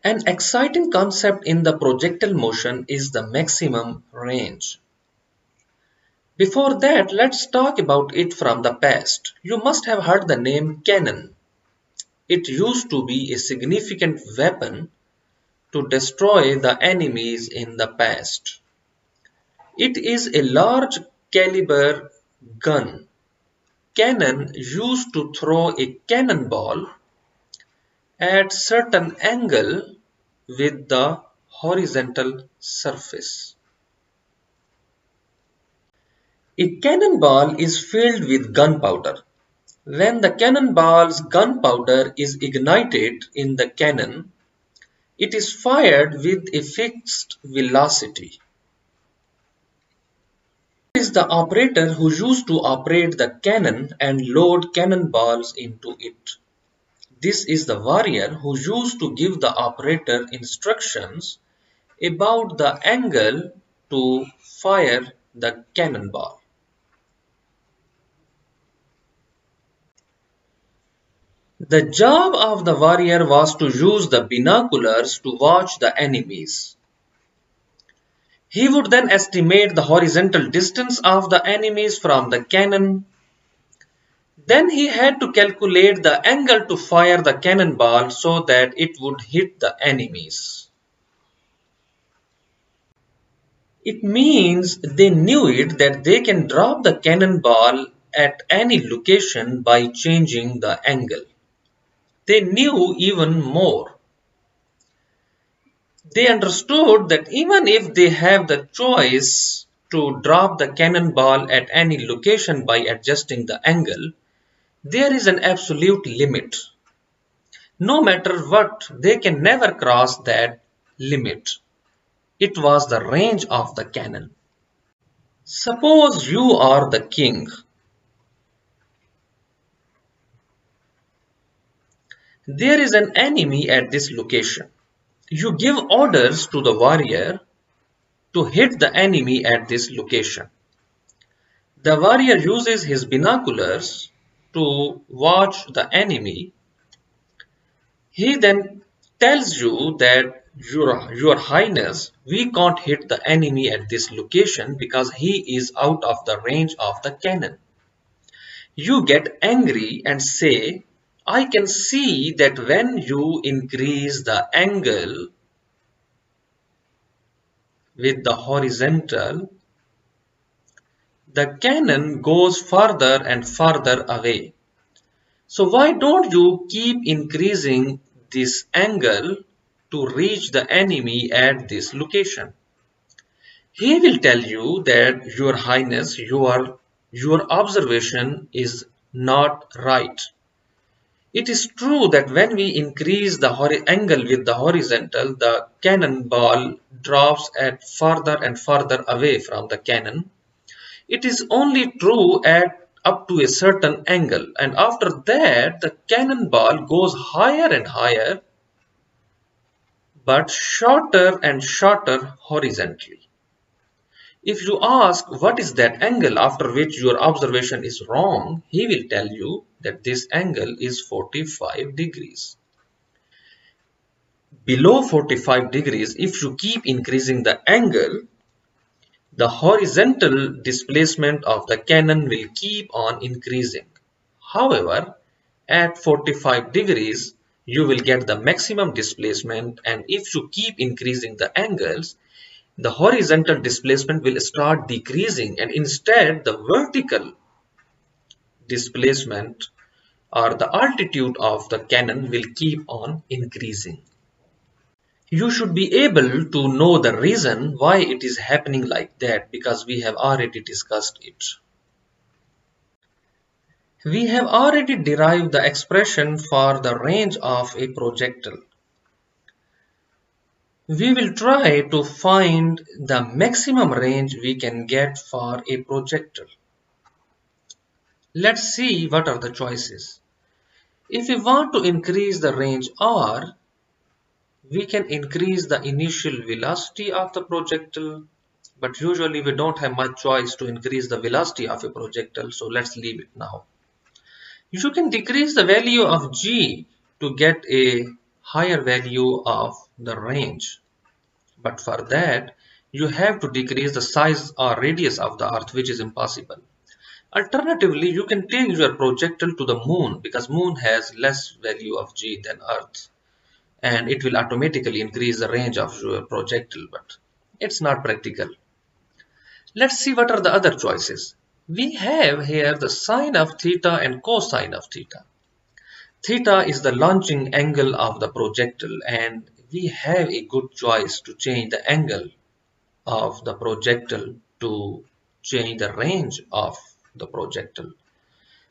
An exciting concept in the projectile motion is the maximum range. Before that, let's talk about it from the past. You must have heard the name cannon. It used to be a significant weapon to destroy the enemies in the past. It is a large caliber gun. Cannon used to throw a cannonball at certain angle with the horizontal surface. A cannonball is filled with gunpowder. When the cannonball's gunpowder is ignited in the cannon, it is fired with a fixed velocity. It is the operator who used to operate the cannon and load cannonballs into it. This is the warrior who used to give the operator instructions about the angle to fire the cannonball. The job of the warrior was to use the binoculars to watch the enemies. He would then estimate the horizontal distance of the enemies from the cannon. Then he had to calculate the angle to fire the cannonball so that it would hit the enemies. It means they knew it that they can drop the cannonball at any location by changing the angle. They knew even more. They understood that even if they have the choice to drop the cannonball at any location by adjusting the angle, there is an absolute limit. No matter what, they can never cross that limit. It was the range of the cannon. Suppose you are the king. There is an enemy at this location. You give orders to the warrior to hit the enemy at this location. The warrior uses his binoculars to watch the enemy. He then tells you that your highness, we can't hit the enemy at this location because he is out of the range of the cannon. You get angry and say, I can see that when you increase the angle with the horizontal, the cannon goes further and further away. So why don't you keep increasing this angle to reach the enemy at this location? He will tell you that, Your Highness, your observation is not right. It is true that when we increase the angle with the horizontal, the cannonball drops at further and further away from the cannon. It is only true at up to a certain angle, and after that the cannonball goes higher and higher but shorter and shorter horizontally. If you ask what is that angle after which your observation is wrong, he will tell you that this angle is 45 degrees. Below 45 degrees, if you keep increasing the angle, the horizontal displacement of the cannon will keep on increasing. However, at 45 degrees, you will get the maximum displacement, and if you keep increasing the angles, the horizontal displacement will start decreasing, and instead the vertical displacement or the altitude of the cannon will keep on increasing. You should be able to know the reason why it is happening like that because we have already discussed it. We have already derived the expression for the range of a projectile. We will try to find the maximum range we can get for a projectile. Let's see what are the choices. If we want to increase the range R, we can increase the initial velocity of the projectile, but usually we don't have much choice to increase the velocity of a projectile, so let's leave it now. You can decrease the value of g to get a higher value of the range. But for that, you have to decrease the size or radius of the earth, which is impossible. Alternatively, you can take your projectile to the moon, because moon has less value of g than earth, and it will automatically increase the range of your projectile, but it's not practical. Let's see what are the other choices. We have here the sine of theta and cosine of theta. Theta is the launching angle of the projectile, and we have a good choice to change the angle of the projectile to change the range of the projectile.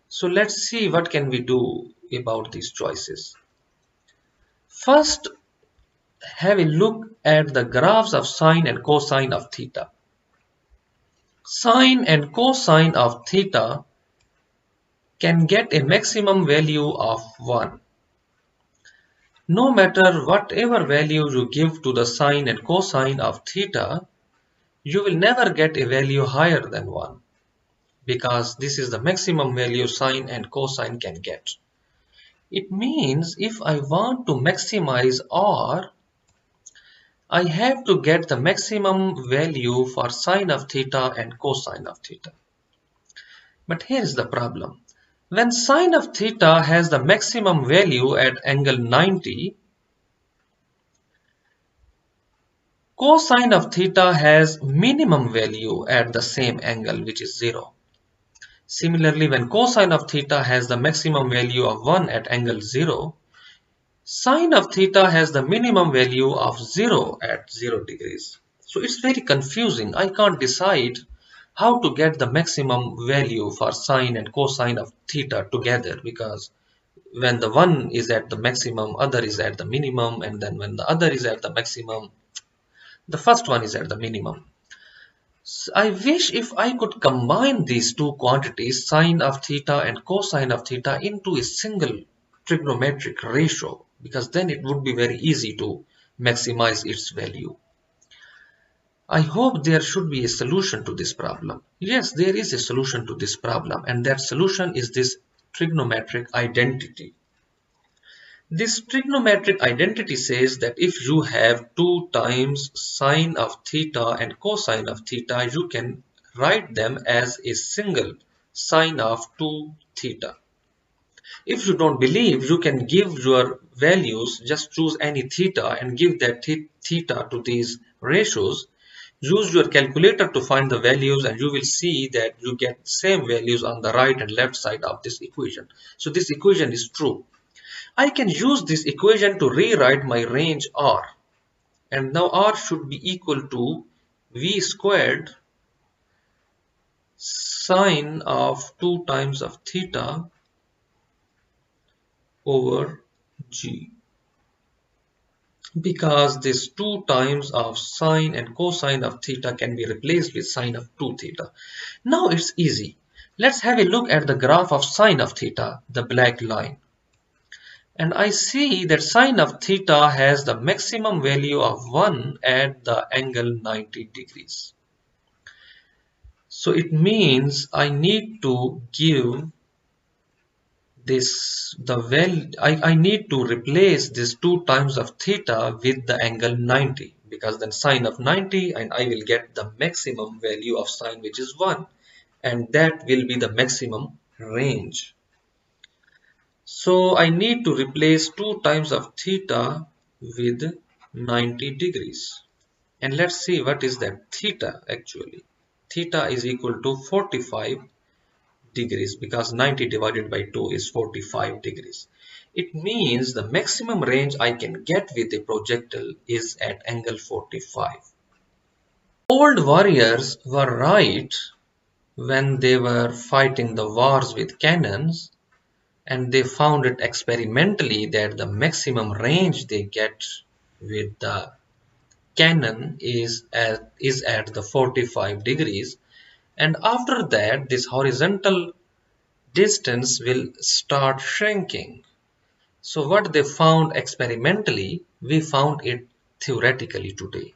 So let's see what can we do about these choices. First, have a look at the graphs of sine and cosine of theta. Sine and cosine of theta can get a maximum value of 1. No matter whatever value you give to the sine and cosine of theta, you will never get a value higher than 1, because this is the maximum value sine and cosine can get. It means if I want to maximize R, I have to get the maximum value for sine of theta and cosine of theta. But here is the problem. When sine of theta has the maximum value at angle 90, cosine of theta has minimum value at the same angle, which is 0. Similarly, when cosine of theta has the maximum value of 1 at angle 0, sine of theta has the minimum value of 0 at 0 degrees. So it's very confusing. I can't decide how to get the maximum value for sine and cosine of theta together, because when the one is at the maximum, other is at the minimum, and then when the other is at the maximum, the first one is at the minimum. So I wish if I could combine these two quantities, sine of theta and cosine of theta, into a single trigonometric ratio, because then it would be very easy to maximize its value. I hope there should be a solution to this problem. Yes, there is a solution to this problem, and that solution is this trigonometric identity. This trigonometric identity says that if you have 2 times sine of theta and cosine of theta, you can write them as a single sine of 2 theta. If you don't believe, you can give your values, just choose any theta and give that theta to these ratios. Use your calculator to find the values, and you will see that you get same values on the right and left side of this equation. So this equation is true. I can use this equation to rewrite my range R. And now R should be equal to V squared sine of 2 times of theta over G, because this 2 times of sine and cosine of theta can be replaced with sine of 2 theta. Now it's easy. Let's have a look at the graph of sine of theta, the black line. And I see that sine of theta has the maximum value of 1 at the angle 90 degrees. So it means I need to give this I need to replace this 2 times of theta with the angle 90, because then sine of 90, and I will get the maximum value of sine, which is 1, and that will be the maximum range. So I need to replace 2 times of theta with 90 degrees, and let's see what is that theta actually. Theta is equal to 45 degrees, because 90 divided by 2 is 45 degrees. It means the maximum range I can get with the projectile is at angle 45. Old warriors were right when they were fighting the wars with cannons, and they found it experimentally that the maximum range they get with the cannon is at the 45 degrees. And after that, this horizontal distance will start shrinking. So what they found experimentally, we found it theoretically today.